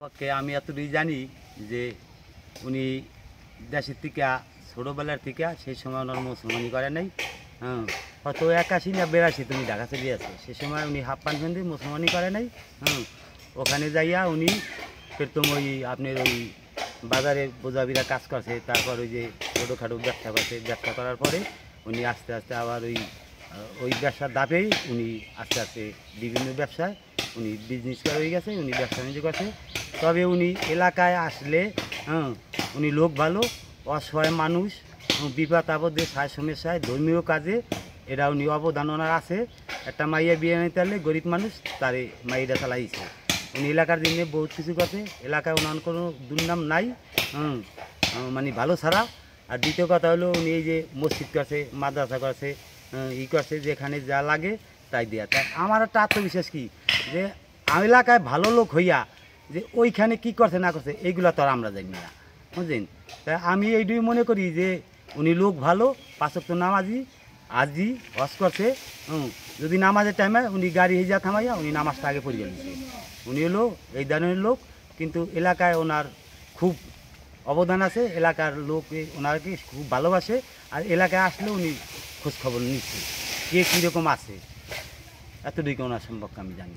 ওকে আমি এতটুকুই জানি যে উনি দেশের থেকে ছোটোবেলার থেকে সেই সময় ওনার মুসলমানি করে নাই। হ্যাঁ, হয়তো 81 না 82 তুমি ঢাকা চলে আছে, সে সময় উনি হাফ প্যান্ট পেন্দি মুসলমানি করে নাই। ওখানে যাইয়া উনি প্রথম ওই আপনার ওই বাজারে বোঝাবিরা কাজ করছে, তারপর ওই যে ছোটোখাটো ব্যবসা করছে, ব্যবসা করার পরে উনি আস্তে আস্তে আবার ওই ব্যবসার দাপেই উনি আস্তে আস্তে বিভিন্ন ব্যবসায় উনি বিজনেস করে হয়ে গেছে, উনি ব্যবসা বাণিজ্য করছে। তবে উনি এলাকায় আসলে উনি লোক ভালো, অসহায় মানুষ, বিপদ আপদে সায় সমস্যায় ধর্মীয় কাজে এরা উনি অবদান ওনার আছে। একটা মাইয়া বিয়ে নিতে পারলে গরিব মানুষ তারে মাইটা চালাইছে। উনি এলাকার দিনে বহুত কিছু করছে, এলাকায় ওনার কোনো দুর্নাম নাই, মানে ভালো ছাড়া। আর দ্বিতীয় কথা হলো উনি এই যে মসজিদ করছে, মাদ্রাসা করছে, করছে, যেখানে যা লাগে তাই দেওয়া। তাই আমার একটা আত্মবিশ্বাস কি যে এলাকায় ভালো লোক হইয়া যে ওইখানে কি করছে না করছে এইগুলো তো আর আমরা জানি না, বুঝলেন। তাই আমি এইটুই মনে করি যে উনি লোক ভালো, 5 ওয়াক্ত নামাজি, আজি হজ করছে। যদি নামাজের টাইমে উনি গাড়ি হিজা থামাইয়া উনি নামাজটা আগে পড়ে গেছে। উনি হলো এই ধরনের লোক, কিন্তু এলাকায় ওনার খুব অবদান আছে, এলাকার লোক ওনাকে খুব ভালোবাসে। আর এলাকায় আসলে উনি খোঁজখবর নিচ্ছে কে কীরকম আছে, এতটুকু ওনার সম্পর্কে আমি জানি।